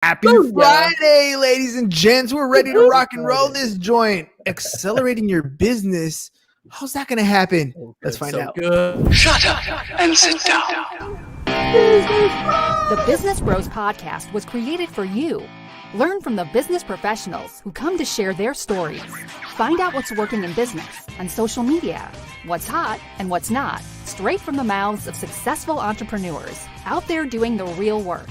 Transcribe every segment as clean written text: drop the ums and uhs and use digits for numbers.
Happy Friday, ladies and gents. We're ready to rock and roll this joint. Accelerating your business. How's that going to happen? Let's find out. Good. Shut up and sit down. The Business Bros Podcast was created for you. Learn from the business professionals who come to share their stories. Find out what's working in business, on social media, what's hot and what's not, straight from the mouths of successful entrepreneurs out there doing the real work.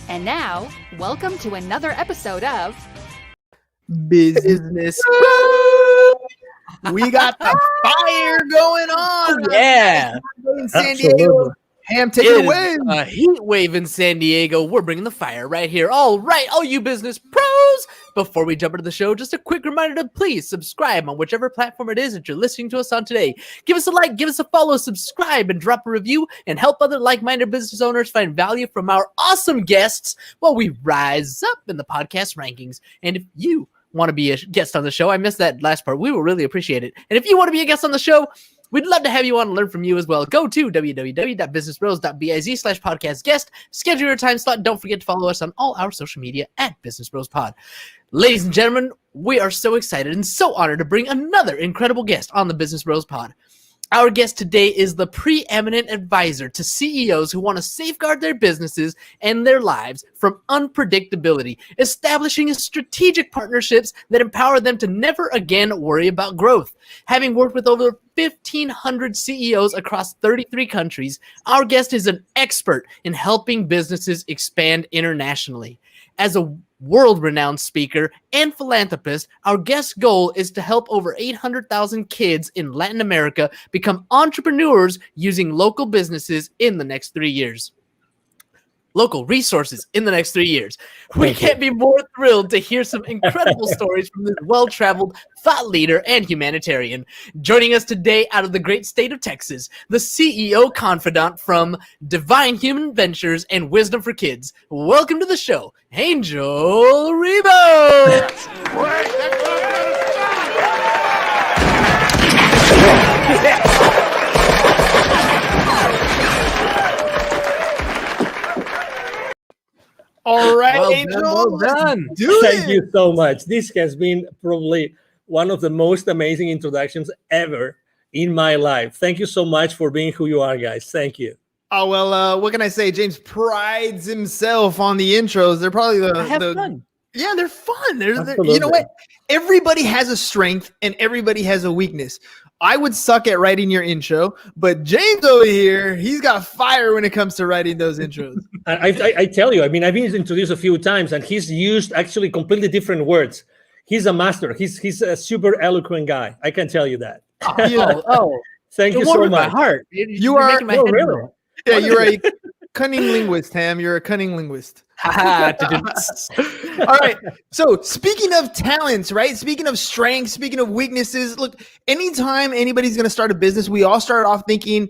And now, welcome to another episode of Business. We got the fire going on. Yeah. In San Diego. Ham, take it away. A heat wave in San Diego. We're bringing the fire right here. All right, all you business pros. Before we jump into the show, just a quick reminder to please subscribe on whichever platform it is that you're listening to us on today. Give us a like, give us a follow, subscribe, and drop a review, and help other like-minded business owners find value from our awesome guests while we rise up in the podcast rankings. And if you want to be a guest on the show, I missed that last part, we will really appreciate it. And if you want to be a guest on the show, we'd love to have you on and learn from you as well. Go to www.businessbros.biz/podcast guest. Schedule your time slot. Don't forget to follow us on all our social media at Business Bros Pod. Ladies and gentlemen, we are so excited and so honored to bring another incredible guest on the Business Bros Pod. Our guest today is the preeminent advisor to CEOs who want to safeguard their businesses and their lives from unpredictability, establishing strategic partnerships that empower them to never again worry about growth. Having worked with over 1,500 CEOs across 33 countries, our guest is an expert in helping businesses expand internationally. As a world-renowned speaker and philanthropist, our guest's goal is to help over 800,000 kids in Latin America become entrepreneurs using local businesses in the next 3 years. Local resources in the next 3 years. We can't be more thrilled to hear some incredible stories from this well-traveled thought leader and humanitarian. Joining us today out of the great state of Texas, the CEO Confidant from Divine Human Ventures and Wisdom for Kids. Welcome to the show, Angel Ribo. All right, Well Angel. done, well done. Thank you so much. This has been probably one of the most amazing introductions ever in my life. Thank you so much for being who you are, guys. Thank you. Oh, well, what can I say? James prides himself on the intros. They're probably Fun. Yeah, they're fun. They're you know what? Everybody has a strength and everybody has a weakness. I would suck at writing your intro, but James over here, he's got fire when it comes to writing those intros. I tell you, I mean, I've been introduced a few times, and he's used actually completely different words. He's a master. He's a super eloquent guy. I can tell you that. Thank you so much. My heart. You are making my head really? roll. Yeah, you're a cunning linguist, Ham. You're a cunning linguist. All right. So speaking of talents, right? Speaking of strengths, speaking of weaknesses, look, anytime anybody's going to start a business, we all start off thinking,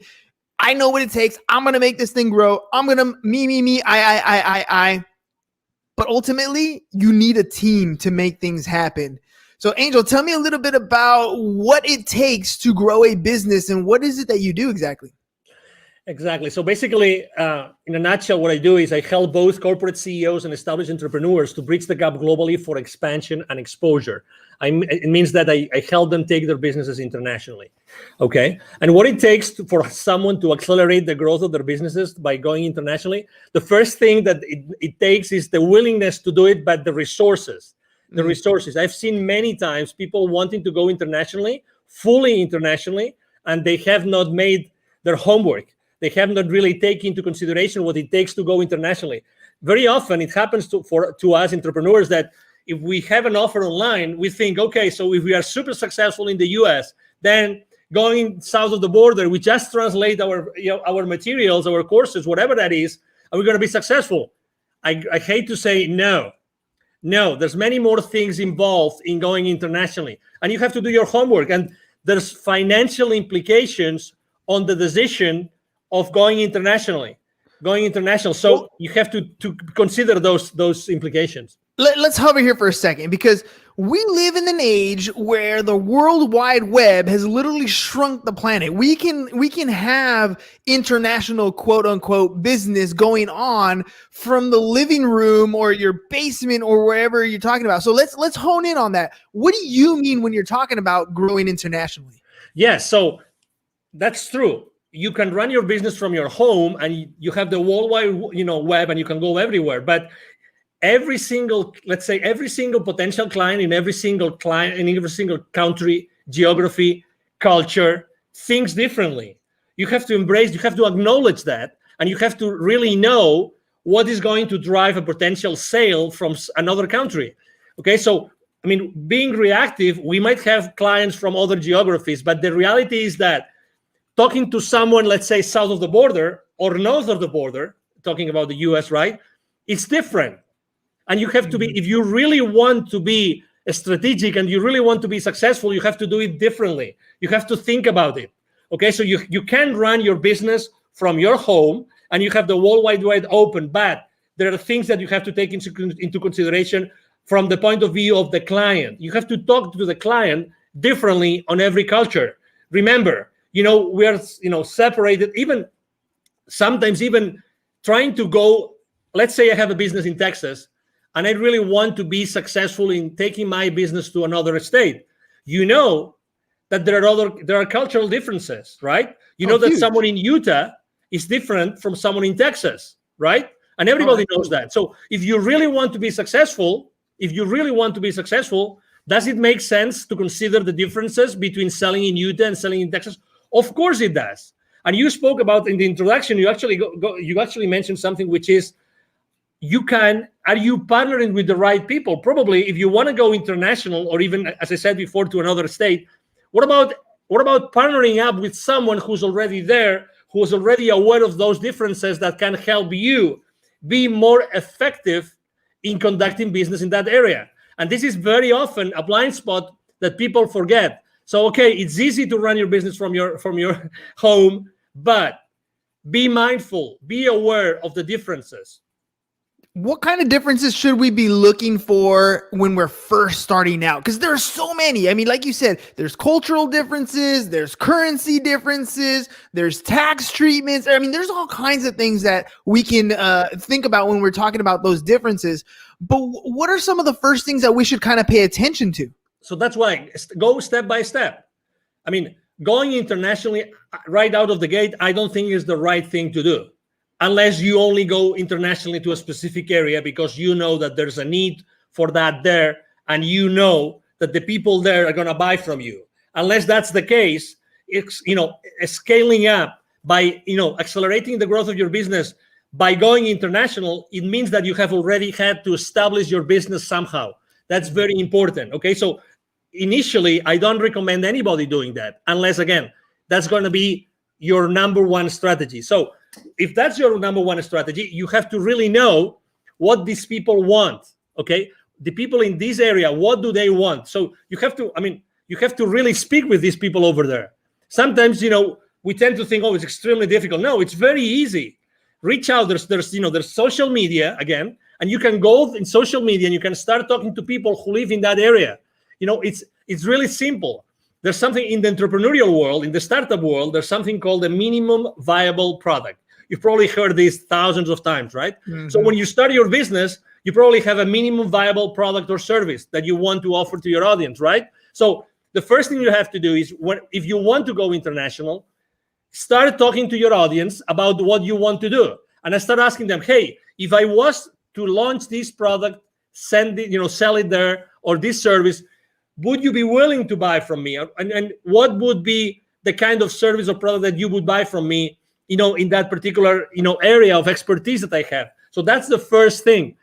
I know what it takes. I'm going to make this thing grow. I'm going to me, I. But ultimately, you need a team to make things happen. So Angel, tell me a little bit about what it takes to grow a business and what is it that you do exactly? Exactly. So basically, in a nutshell, what I do is I help both corporate CEOs and established entrepreneurs to bridge the gap globally for expansion and exposure. It means that I help them take their businesses internationally. Okay. And what it takes for someone to accelerate the growth of their businesses by going internationally, the first thing that it takes is the willingness to do it, but the resources. The resources. I've seen many times people wanting to go internationally, fully internationally, and they have not made their homework. They have not really taken into consideration what it takes to go internationally. Very often it happens to us entrepreneurs that if we have an offer online, we think, okay, so if we are super successful in the US, then going south of the border, we just translate our materials, our courses, whatever that is, and we're going to be successful. I hate to say no. No, there's many more things involved in going internationally, and you have to do your homework. And there's financial implications on the decision of going international. So you have to consider those implications. Let's hover here for a second, because we live in an age where the World Wide Web has literally shrunk the planet. We can have international quote unquote business going on from the living room or your basement or wherever you're talking about. So let's hone in on that. What do you mean when you're talking about growing internationally? Yes, so that's true. You can run your business from your home, and you have the worldwide, web, and you can go everywhere. But every single potential client in every single country, geography, culture thinks differently. You have to acknowledge that, and you have to really know what is going to drive a potential sale from another country. Okay, so being reactive, we might have clients from other geographies, but the reality is that talking to someone, let's say south of the border or north of the border, talking about the US, right? It's different. And you have to be, if you really want to be strategic and you really want to be successful, you have to do it differently. You have to think about it. Okay, so you can run your business from your home and you have the World Wide Web open, but there are things that you have to take into consideration from the point of view of the client. You have to talk to the client differently on every culture. Remember, we are, separated, sometimes even trying to go, let's say I have a business in Texas, and I really want to be successful in taking my business to another state. That there are cultural differences, right? That huge. Someone in Utah is different from someone in Texas, right? And everybody knows that. So if you really want to be successful, does it make sense to consider the differences between selling in Utah and selling in Texas? Of course it does. And you spoke about in the introduction, you actually mentioned something, which is, are you partnering with the right people? Probably if you want to go international, or even, as I said before, to another state, what about partnering up with someone who's already there, who's already aware of those differences, that can help you be more effective in conducting business in that area? And this is very often a blind spot that people forget. So, okay, it's easy to run your business from your home, but be mindful, be aware of the differences. What kind of differences should we be looking for when we're first starting out? Because there are so many. Like you said, there's cultural differences, there's currency differences, there's tax treatments. There's all kinds of things that we can think about when we're talking about those differences. But what are some of the first things that we should kind of pay attention to? So that's why go step by step. Going internationally right out of the gate, I don't think is the right thing to do, unless you only go internationally to a specific area because you know that there's a need for that there, and you know that the people there are going to buy from you. Unless that's the case, it's scaling up by accelerating the growth of your business by going international. It means that you have already had to establish your business somehow. That's very important. Okay, so initially, I don't recommend anybody doing that unless, again, that's going to be your number one strategy. So if that's your number one strategy, you have to really know what these people want. Okay, the people in this area, what do they want? So you have to really speak with these people over there. Sometimes we tend to think, oh, it's extremely difficult. No, it's very easy. Reach out. There's social media again, and you can go in social media and you can start talking to people who live in that area. It's really simple. There's something in the entrepreneurial world, in the startup world, there's something called a minimum viable product. You've probably heard this thousands of times, right? Mm-hmm. So when you start your business, you probably have a minimum viable product or service that you want to offer to your audience, right? So the first thing you have to do is, if you want to go international, start talking to your audience about what you want to do. And I start asking them, hey, if I was to launch this product, sell it there, or this service, would you be willing to buy from me? And what would be the kind of service or product that you would buy from me, in that particular, area of expertise that I have? So that's the first thing.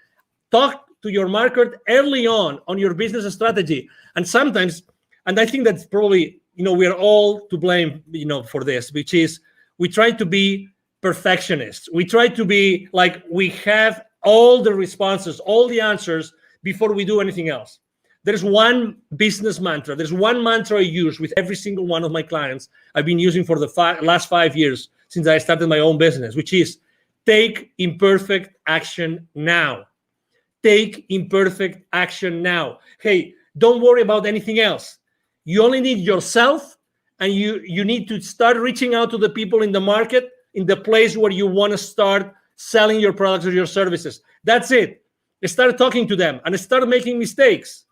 Talk to your market early on your business strategy. And sometimes, and I think that's probably, we are all to blame, for this, which is we try to be perfectionists. We try to be like, we have all the responses, all the answers before we do anything else. There's one business mantra. There's one mantra I use with every single one of my clients. I've been using for the last 5 years since I started my own business, which is take imperfect action now. take imperfect action now. Hey, don't worry about anything else. You only need yourself, and you need to start reaching out to the people in the market, in the place where you want to start selling your products or your services. That's it. Start talking to them and start making mistakes.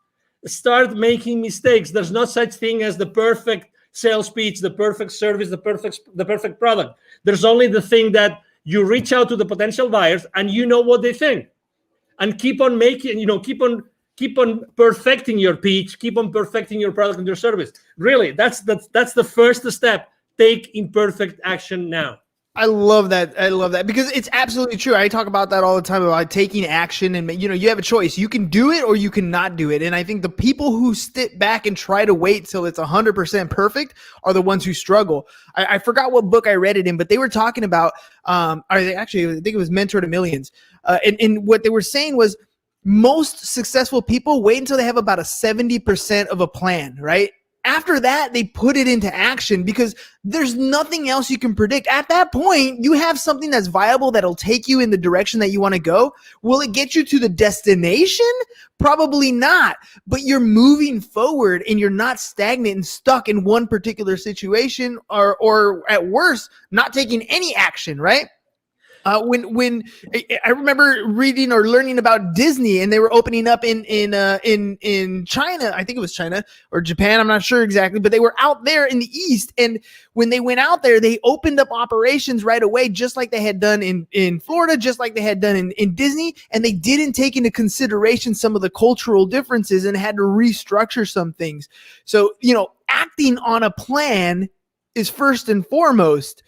Start making mistakes. There's no such thing as the perfect sales pitch, the perfect service, the perfect product. There's only the thing that you reach out to the potential buyers and you know what they think, and keep on making, keep on perfecting your pitch, keep on perfecting your product and your service. Really, that's the first step. Take imperfect action now. I love that. I love that because it's absolutely true. I talk about that all the time about taking action, and you have a choice. You can do it or you cannot do it. And I think the people who sit back and try to wait till it's 100% perfect are the ones who struggle. I forgot what book I read it in, but they were talking about, I think it was Mentor to Millions. And what they were saying was most successful people wait until they have about a 70% of a plan, right? After that, they put it into action because there's nothing else you can predict. At that point, you have something that's viable that'll take you in the direction that you want to go. Will it get you to the destination? Probably not. But you're moving forward and you're not stagnant and stuck in one particular situation or at worst, not taking any action, right? When I remember reading or learning about Disney, and they were opening up in China, I think it was China or Japan, I'm not sure exactly, but they were out there in the East. And when they went out there, they opened up operations right away, just like they had done in Florida, just like they had done in Disney. And they didn't take into consideration some of the cultural differences and had to restructure some things. So, acting on a plan is first and foremost.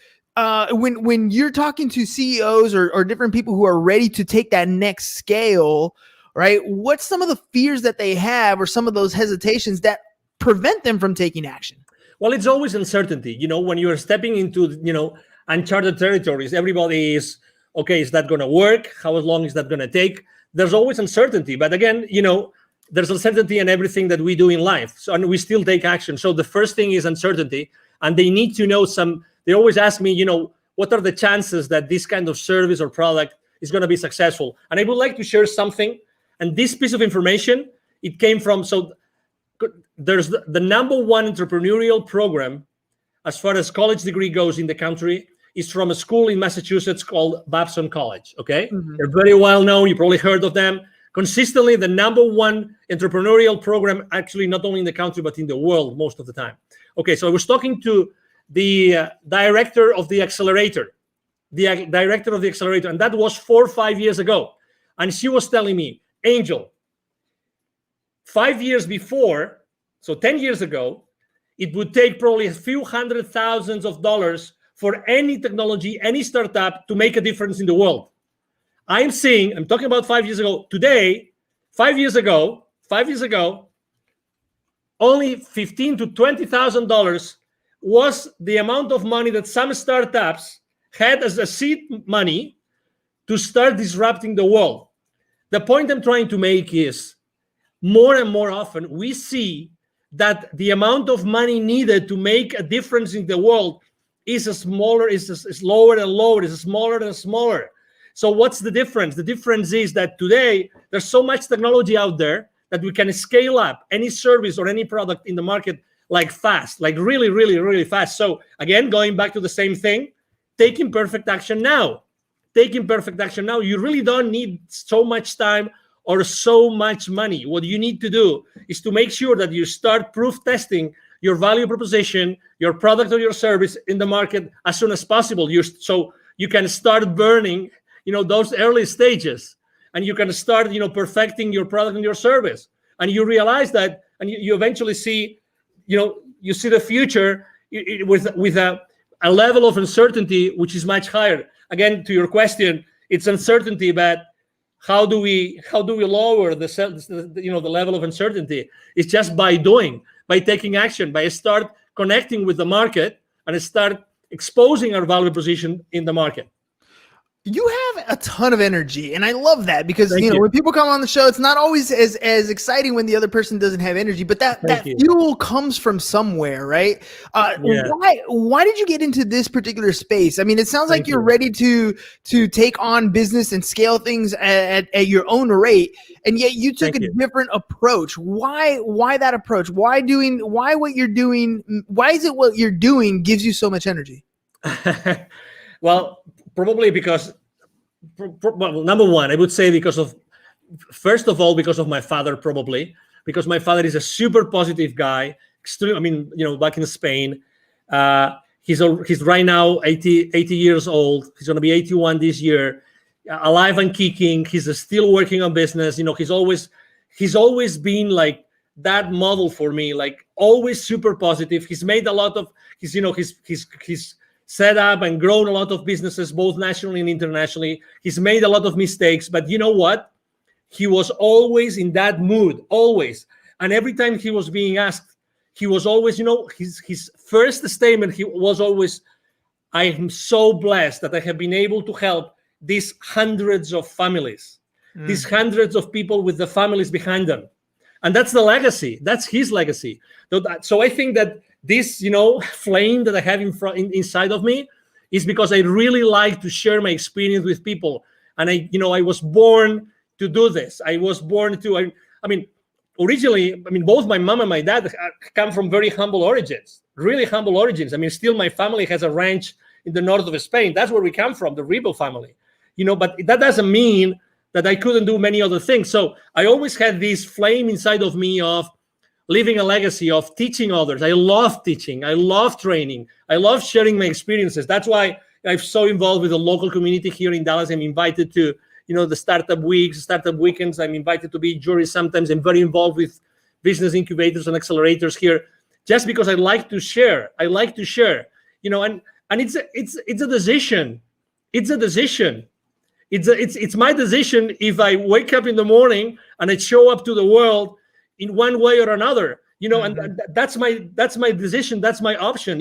When you're talking to CEOs or different people who are ready to take that next scale, right? What's some of the fears that they have or some of those hesitations that prevent them from taking action? Well, it's always uncertainty. When you're stepping into, uncharted territories, everybody is, okay, is that going to work? How long is that going to take? There's always uncertainty. But again, there's uncertainty in everything that we do in life. So, and we still take action. So the first thing is uncertainty. And they need to know they always ask me, what are the chances that this kind of service or product is going to be successful? And I would like to share something. And this piece of information, it came from, there's the number one entrepreneurial program as far as college degree goes in the country is from a school in Massachusetts called Babson College, okay? Mm-hmm. They're very well known. You probably heard of them. Consistently, the number one entrepreneurial program, actually not only in the country, but in the world most of the time. Okay, so I was talking to the director of the accelerator, and that was 4 or 5 years ago. And she was telling me, Angel, 5 years before, so 10 years ago, it would take probably a few $100,000s for any technology, any startup to make a difference in the world. I'm talking about 5 years ago. Today, 5 years ago, only $15,000 to $20,000 was the amount of money that some startups had as a seed money to start disrupting the world. The point I'm trying to make is more and more often we see that the amount of money needed to make a difference in the world is lower and lower, is smaller and smaller. So what's the difference? The difference is that today there's so much technology out there that we can scale up any service or any product in the market like fast, like really, really, really fast. So again, going back to the same thing, take imperfect action now. Take imperfect action now. You really don't need so much time or so much money. What you need to do is to make sure that you start proof testing your value proposition, your product or your service in the market as soon as possible. So you can start burning, those early stages, and you can start, perfecting your product and your service. And you realize that, and you eventually see, you see the future with a level of uncertainty which is much higher. Again, to your question, it's uncertainty, but how do we lower the level of uncertainty? It's just by taking action, by start connecting with the market and start exposing our value proposition in the market. You have a ton of energy, and I love that because Thank you. when people come on the show, it's not always as exciting when the other person doesn't have energy, but that Thank you. fuel comes from somewhere, right? Yeah. Why did you get into this particular space? I mean, it sounds like Thank you're you. ready to take on business and scale things at your own rate, and yet you took Thank a you. different approach. Why that approach? Why what you're doing? Why is it what you're doing gives you so much energy? Well, probably because, well, number one, I would say first of all, because of my father, probably because my father is a super positive guy. Extreme. I mean, back in Spain, he's right now 80 years old. He's going to be 81 this year, alive and kicking. He's still working on business. He's always been like that model for me, like always super positive. He's made a lot of he's set up and grown a lot of businesses, both nationally and internationally. He's made a lot of mistakes, but you know what? He was always in that mood, always. And every time he was being asked, he was always, his first statement, he was always, I am so blessed that I have been able to help these hundreds of families, these hundreds of people with the families behind them. And that's the legacy. That's his legacy. So I think that this, flame that I have inside of me is because I really like to share my experience with people. And I was born to do this. I was born to, originally, both my mom and my dad come from very humble origins, really humble origins. Still my family has a ranch in the north of Spain. That's where we come from, the Ribo family, but that doesn't mean that I couldn't do many other things. So I always had this flame inside of me of leaving a legacy, of teaching others. I love teaching. I love training. I love sharing my experiences. That's why I'm so involved with the local community here in Dallas. I'm invited to, the startup weeks, startup weekends. I'm invited to be jury sometimes. I'm very involved with business incubators and accelerators here, just because I like to share. I like to share, and it's a decision. It's a decision. It's my decision if I wake up in the morning and I show up to the world in one way or another, and that's my decision. That's my option.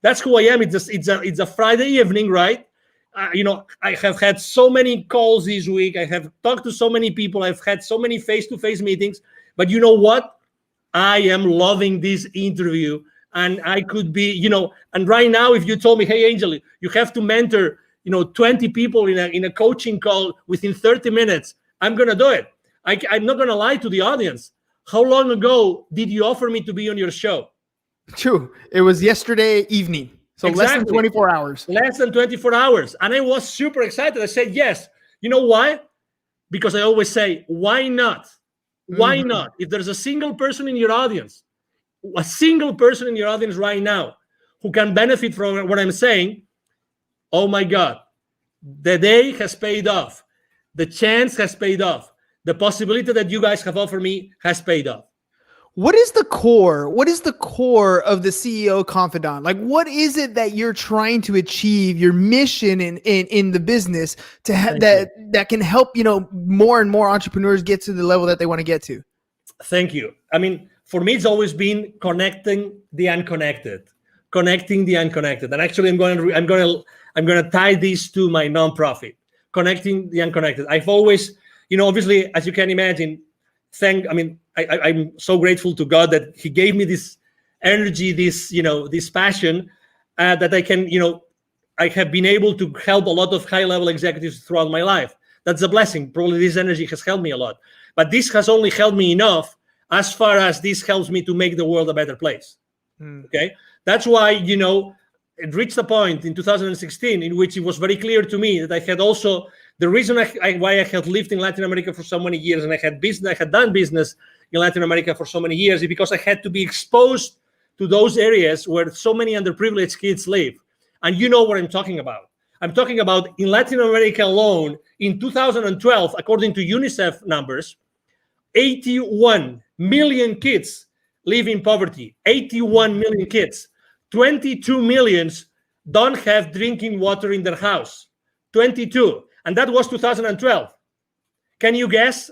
That's who I am. It's a Friday evening, right? I have had so many calls this week. I have talked to so many people. I've had so many face-to-face meetings. But you know what? I am loving this interview, and I could be, and right now, if you told me, hey, Angel, you have to mentor, 20 people in a coaching call within 30 minutes, I'm gonna do it. I'm not gonna lie to the audience. How long ago did you offer me to be on your show? True. It was yesterday evening. So Exactly. less than 24 hours. Less than 24 hours. And I was super excited. I said, yes. You know why? Because I always say, why not? Why not? If there's a single person in your audience right now who can benefit from what I'm saying, oh my God, the day has paid off. The chance has paid off. The possibility that you guys have offered me has paid off. What is the core? What is the core of the CEO Confidant? Like, what is it that you're trying to achieve? Your mission in the business to that can help more and more entrepreneurs get to the level that they want to get to. Thank you. For me, it's always been connecting the unconnected. And actually, I'm going to tie this to my nonprofit, connecting the unconnected. I've always, obviously, as you can imagine, I'm so grateful to God that He gave me this energy, this passion that I can, I have been able to help a lot of high-level executives throughout my life. That's a blessing. Probably this energy has helped me a lot. But this has only helped me enough as far as this helps me to make the world a better place. Okay? That's why, it reached a point in 2016 in which it was very clear to me that I had also, the reason why I had lived in Latin America for so many years and I had done business in Latin America for so many years is because I had to be exposed to those areas where so many underprivileged kids live. And you know what I'm talking about. I'm talking about in Latin America alone, in 2012, according to UNICEF numbers, 81 million kids live in poverty. 81 million kids. 22 millions don't have drinking water in their house. 22. And that was 2012. Can you guess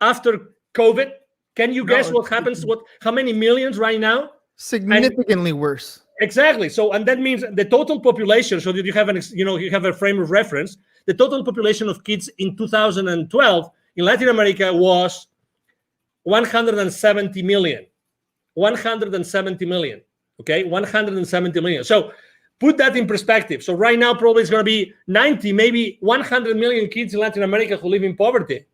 after COVID? Can you guess what happens? How many millions right now? Significantly worse. Exactly. So, and that means the total population, so that you have you have a frame of reference. the total population of kids in 2012 in Latin America was 170 million. 170 million. Okay, 170 million. So put that in perspective. So right now, probably it's going to be 90, maybe 100 million kids in Latin America who live in poverty.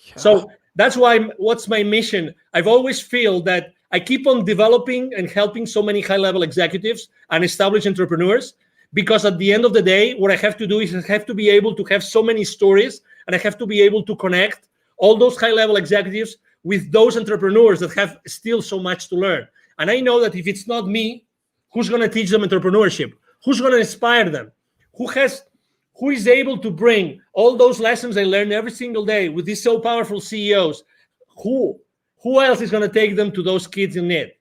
Yeah. So that's why, what's my mission? I've always feel that I keep on developing and helping so many high-level executives and established entrepreneurs, because at the end of the day, what I have to do is I have to be able to have so many stories, and I have to be able to connect all those high-level executives with those entrepreneurs that have still so much to learn. And I know that if it's not me, who's going to teach them entrepreneurship? Who's going to inspire them? Who is able to bring all those lessons I learn every single day with these so powerful CEOs? Who else is going to take them to those kids in need?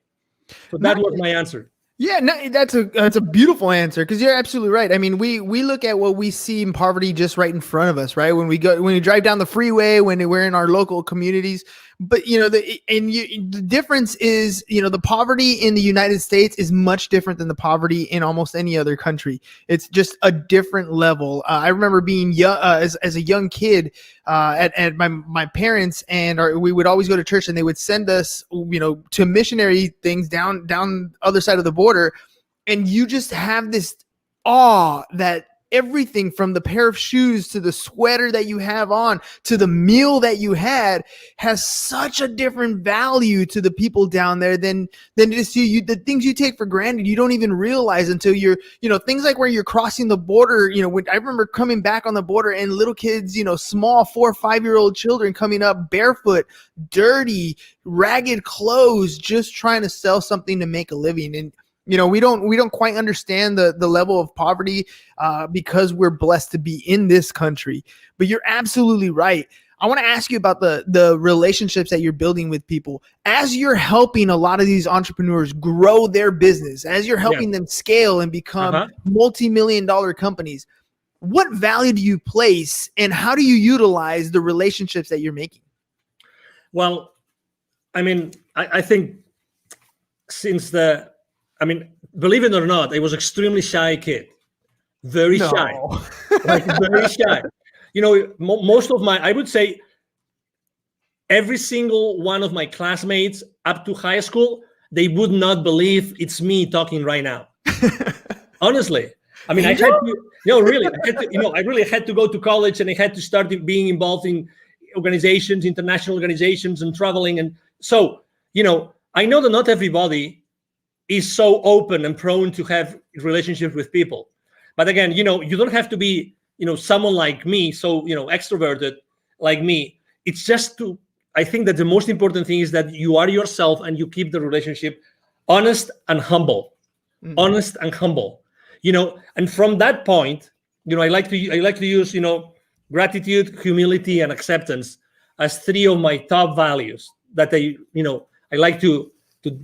So that was my answer. Yeah, no, that's a beautiful answer, because you're absolutely right. I mean, we look at what we see in poverty just right in front of us, right? When we drive down the freeway, when we're in our local communities. But the difference is, the poverty in the United States is much different than the poverty in almost any other country. It's just a different level. I remember being young as a young kid at my parents, and we would always go to church, and they would send us to missionary things down the other side of the border, and you just have this awe that everything from the pair of shoes to the sweater that you have on to the meal that you had has such a different value to the people down there than just you. The things you take for granted, you don't even realize until you're, things like where you're crossing the border. When I remember coming back on the border and little kids, small 4 or 5-year-old children coming up barefoot, dirty, ragged clothes, just trying to sell something to make a living. And we don't quite understand the level of poverty because we're blessed to be in this country. But you're absolutely right. I want to ask you about the relationships that you're building with people as you're helping a lot of these entrepreneurs grow their business, as you're helping them scale and become multi-million-dollar companies. What value do you place, and how do you utilize the relationships that you're making? Well, I think believe it or not, I was extremely shy kid, very shy, very shy. Most of I would say every single one of my classmates up to high school, they would not believe it's me talking right now. Honestly. I had to, really, I really had to go to college, and I had to start being involved in organizations, international organizations, and traveling. And so, I know that not everybody is so open and prone to have relationships with people. But again, you don't have to be, someone like me, so, extroverted like me. It's just I think that the most important thing is that you are yourself and you keep the relationship honest and humble. Mm-hmm. Honest and humble, and from that point, I like to use, gratitude, humility, and acceptance as 3 of my top values that I like to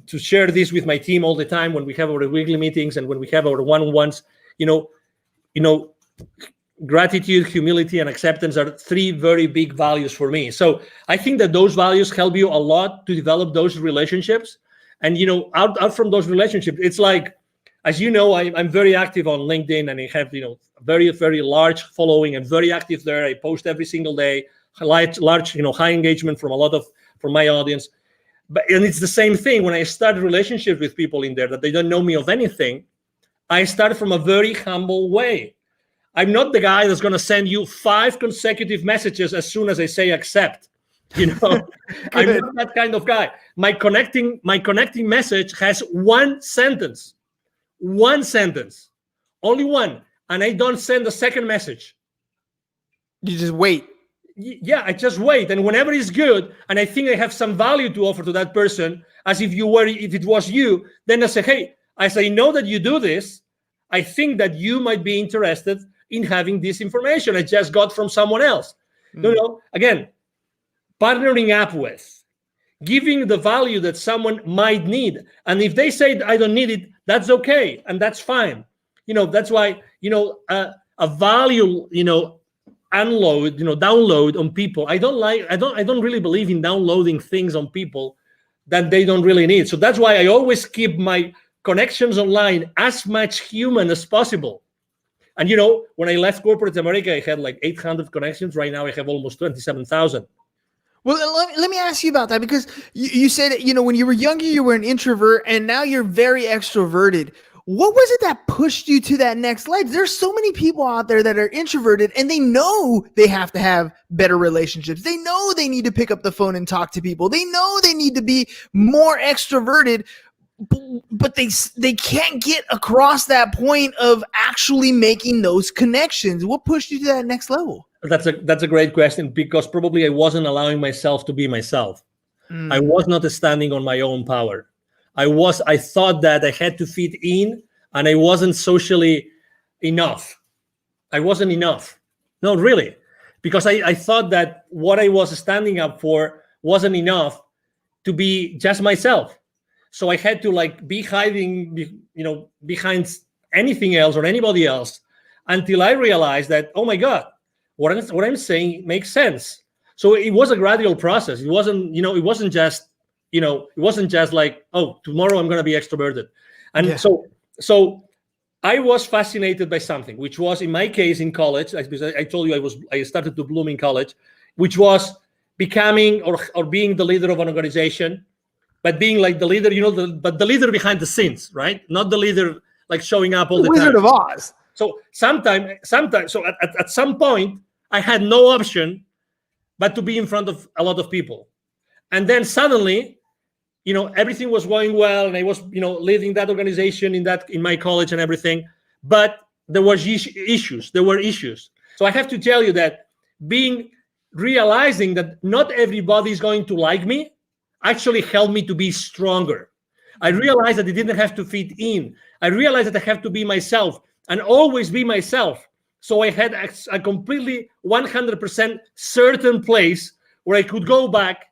share this with my team all the time when we have our weekly meetings and when we have our one-on-ones. Gratitude, humility, and acceptance are 3 very big values for me. So I think that those values help you a lot to develop those relationships. And out from those relationships, it's like, as you know, I'm very active on LinkedIn, and I have very, very large following and very active there. I post every single day, large high engagement from my audience. And it's the same thing when I start relationships with people in there that they don't know me of anything. I start from a very humble way. I'm not the guy that's going to send you 5 consecutive messages as soon as I say accept. I'm not that kind of guy. My connecting message has one sentence, only one, and I don't send a second message. You just wait. Yeah, I just wait, and whenever it's good, and I think I have some value to offer to that person, as if it was you, then I say, hey, as I know that you do this, I think that you might be interested in having this information I just got from someone else. Again, partnering up with, giving the value that someone might need, and if they say I don't need it, that's okay, and that's fine. That's why a value download on people. I don't really believe in downloading things on people that they don't really need. So that's why I always keep my connections online as much human as possible. And when I left corporate America, I had like 800 connections. Right now, I have almost 27,000. Well, let me ask you about that, because you said, when you were younger, you were an introvert, and now you're very extroverted. What was it that pushed you to that next level? There's so many people out there that are introverted, and they know they have to have better relationships. They know they need to pick up the phone and talk to people. They know they need to be more extroverted, but they can't get across that point of actually making those connections. What pushed you to that next level? That's a great question, because probably I wasn't allowing myself to be myself. I was not standing on my own power. I thought that I had to fit in, and I wasn't socially enough. I wasn't enough. No, really. Because I thought that what I was standing up for wasn't enough to be just myself. So I had to be hiding, behind anything else or anybody else, until I realized that, oh my God, what I'm saying makes sense. So it was a gradual process. It wasn't just like, oh, tomorrow I'm going to be extroverted. And so I was fascinated by something, which was, in my case, in college, because I told you I started to bloom in college, which was becoming or being the leader of an organization, but being like the leader, but the leader behind the scenes, right? Not the leader like showing up all the time. Wizard of Oz. So sometimes, so at some point, I had no option but to be in front of a lot of people. And then suddenly, everything was going well, and I was, leading that organization in my college and everything. But there were issues. So I have to tell you that realizing that not everybody is going to like me actually helped me to be stronger. I realized that I didn't have to fit in. I realized that I have to be myself and always be myself. So I had a completely 100% certain place where I could go back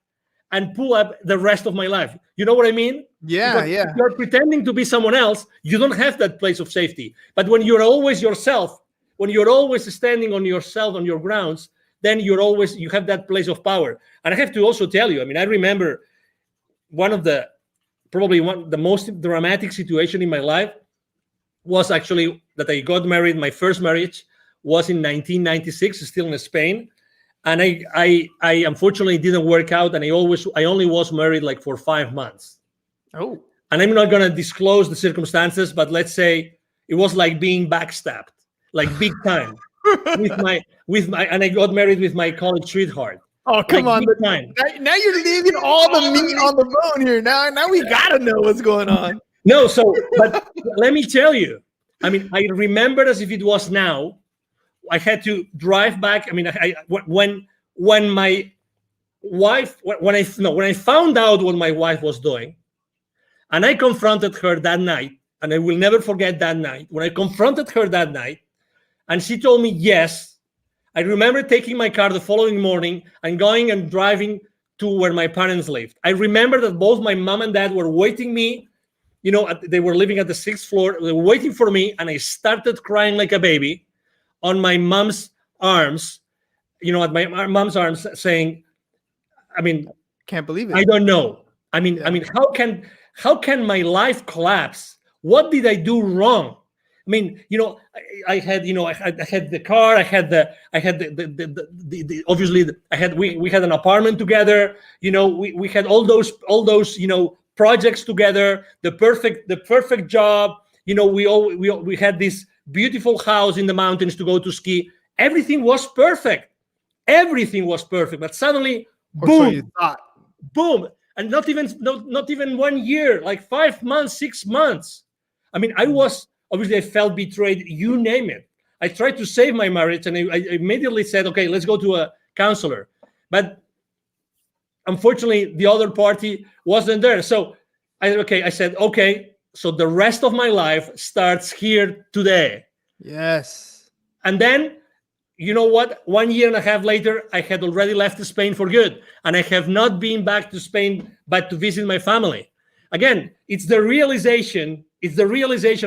and pull up the rest of my life. You know what I mean? Yeah. If you're pretending to be someone else, you don't have that place of safety. But when you're always yourself, when you're always standing on yourself, on your grounds, then you have that place of power. And I have to also tell you, I remember the most dramatic situation in my life was actually that I got married. My first marriage was in 1996, still in Spain. And I unfortunately didn't work out, and I only was married for 5 months. Oh. And I'm not gonna disclose the circumstances, but let's say it was like being backstabbed, like big time. And I got married with my college sweetheart. Oh, come on. Now you're leaving all the meat on the bone here. Now we gotta know what's going on. No, but let me tell you, I remember as if it was now. I had to drive back. When I found out what my wife was doing, and I confronted her that night, and I will never forget that night, when I confronted her that night, and she told me yes, I remember taking my car the following morning and going and driving to where my parents lived. I remember that both my mom and dad were waiting me, they were living at the 6th floor, they were waiting for me, and I started crying like a baby on my mom's arms, at my mom's arms, saying, can't believe it. I don't know. How can my life collapse? What did I do wrong? I had the car, we had an apartment together. We had all those projects together, the perfect job. We had this beautiful house in the mountains to go to ski. Everything was perfect. But suddenly, boom, so you thought. Boom, and not even 1 year, like 5 months, 6 months. I felt betrayed. You name it. I tried to save my marriage, and I immediately said, okay, let's go to a counselor. But unfortunately, the other party wasn't there. So I said, okay. So the rest of my life starts here today. Yes. And then, you know what? 1 year and a half later, I had already left Spain for good. And I have not been back to Spain, but to visit my family. Again, it's the realization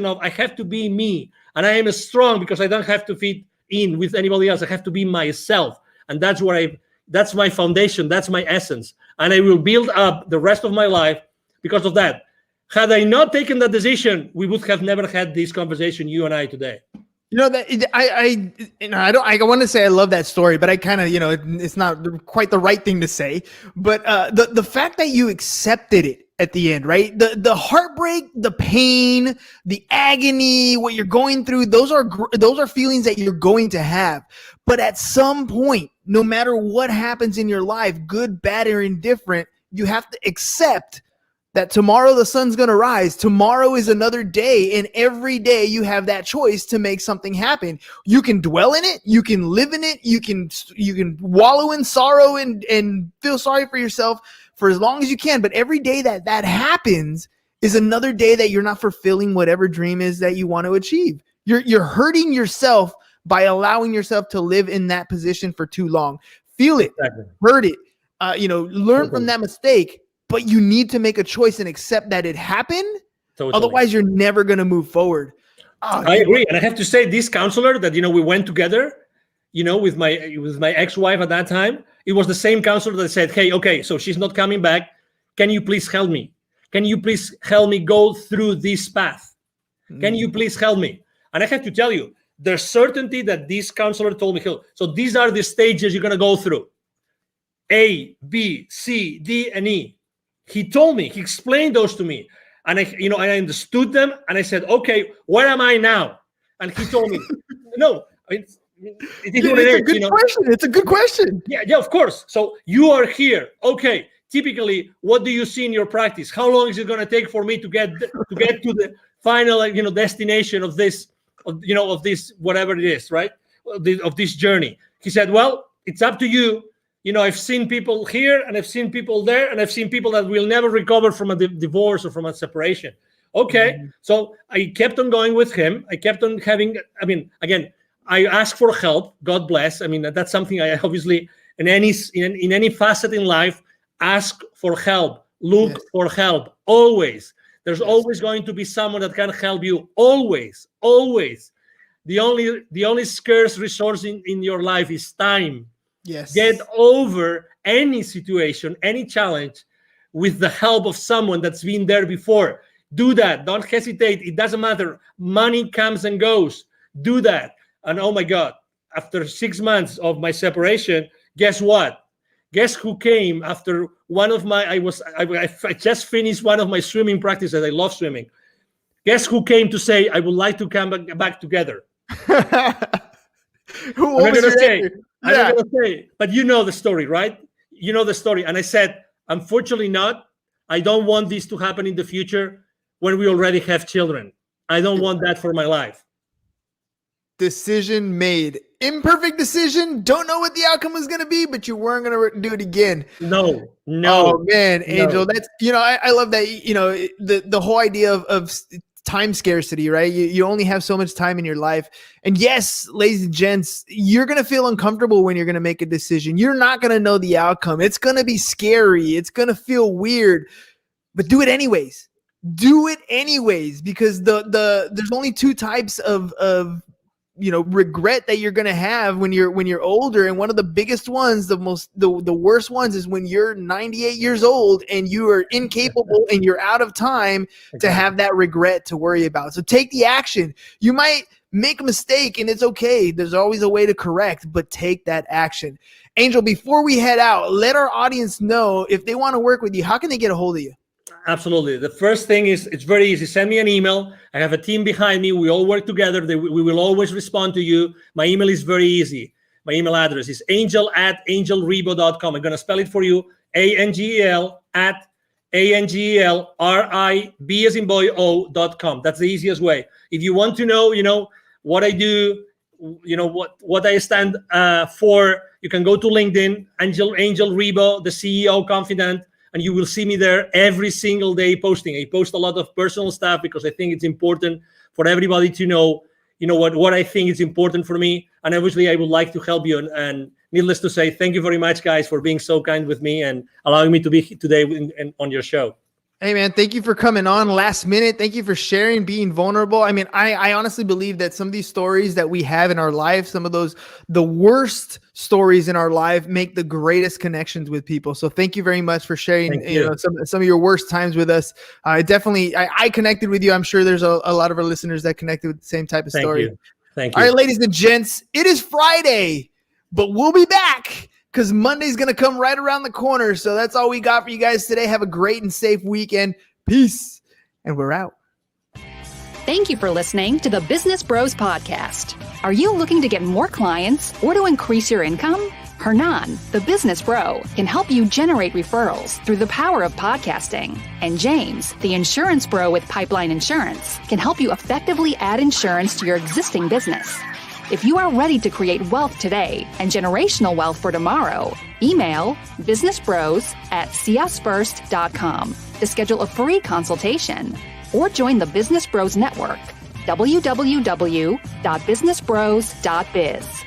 of I have to be me. And I am strong because I don't have to fit in with anybody else. I have to be myself. And that's my foundation. That's my essence. And I will build up the rest of my life because of that. Had I not taken that decision, we would have never had this conversation, you and I, today. You know that I want to say I love that story, but I kind of, it's not quite the right thing to say. But the fact that you accepted it at the end, right? The heartbreak, the pain, the agony, what you're going through, those are feelings that you're going to have. But at some point, no matter what happens in your life, good, bad, or indifferent, you have to accept that tomorrow the sun's going to rise. Tomorrow is another day. And every day you have that choice to make something happen. You can dwell in it. You can live in it. You can wallow in sorrow and feel sorry for yourself for as long as you can. But every day that happens is another day that you're not fulfilling whatever dream is that you want to achieve. You're hurting yourself by allowing yourself to live in that position for too long. Feel it, hurt it, learn from that mistake. But you need to make a choice and accept that it happened. Totally. Otherwise, you're never going to move forward. I agree. And I have to say, this counselor that, we went together, with my ex-wife at that time, it was the same counselor that said, hey, okay, so she's not coming back. Can you please help me? Can you please help me go through this path? Can you please help me? And I have to tell you, the certainty that this counselor told me, so these are the stages you're going to go through. A, B, C, D, and E. He told me, he explained those to me, and I understood them, and I said, okay, where am I now? And he told me, no, it's a good question. It's a good question. Yeah, of course. So you are here. Okay. Typically, what do you see in your practice? How long is it going to take for me to get to the final, destination of this, of this, whatever it is, right? Of this journey. He said, well, it's up to you. I've seen people here and I've seen people there, and I've seen people that will never recover from a divorce or from a separation. Okay. Mm-hmm. So I kept on going with him. I kept on having, again, I asked for help. God bless. That's something I obviously, in any facet in life, ask for help, look for help. Always. There's always going to be someone that can help you. Always. The only scarce resource in your life is time. Yes. Get over any situation, any challenge with the help of someone that's been there before. Do that. Don't hesitate. It doesn't matter. Money comes and goes. Do that. And oh my God, after 6 months of my separation, guess what? Guess who came after one of my, I just finished one of my swimming practices. I love swimming. Guess who came to say, I would like to come back together? Who was it? I'm not going to say, but you know the story, right? You know the story. And I said, unfortunately not. I don't want this to happen in the future when we already have children. I don't want that for my life. Decision made. Imperfect decision. Don't know what the outcome was going to be, but you weren't going to do it again. No. Oh man, Angel, that's, I love that, the whole idea of time scarcity, right? You only have so much time in your life. And yes, ladies and gents, you're going to feel uncomfortable when you're going to make a decision. You're not going to know the outcome. It's going to be scary. It's going to feel weird, but do it anyways. Do it anyways, because there's only two types of regret that you're going to have when you're older. And one of the biggest ones, the worst ones, is when you're 98 years old and you are incapable and you're out of time to have that regret to worry about. So take the action. You might make a mistake and it's okay. There's always a way to correct, but take that action. Angel, before we head out, let our audience know if they want to work with you, how can they get a hold of you? Absolutely. The first thing is, it's very easy. Send me an email. I have a team behind me. We all work together. We will always respond to you. My email is very easy. My email address is angel@angelribo.com. I'm going to spell it for you. ANGEL@ANGELRIB as in boy O.com. That's the easiest way. If you want to know, what I do, what I stand for, you can go to LinkedIn, Angel Ribo, the CEO Confidant. And you will see me there every single day posting. I post a lot of personal stuff because I think it's important for everybody to know, what I think is important for me. And obviously, I would like to help you. And needless to say, thank you very much, guys, for being so kind with me and allowing me to be today on your show. Hey, man, thank you for coming on last minute. Thank you for sharing, being vulnerable. I honestly believe that some of these stories that we have in our life, some of the worst stories in our life, make the greatest connections with people. So thank you very much for sharing some of your worst times with us. I connected with you. I'm sure there's a lot of our listeners that connected with the same type of story. Thank you. All right, ladies and gents, it is Friday, but we'll be back because Monday's going to come right around the corner. So that's all we got for you guys today. Have a great and safe weekend. Peace. And we're out. Thank you for listening to the Business Bros Podcast. Are you looking to get more clients or to increase your income? Hernan, the business bro, can help you generate referrals through the power of podcasting. And James, the insurance bro with Pipeline Insurance, can help you effectively add insurance to your existing business. If you are ready to create wealth today and generational wealth for tomorrow, email businessbros@csfirst.com to schedule a free consultation or join the Business Bros Network, www.businessbros.biz.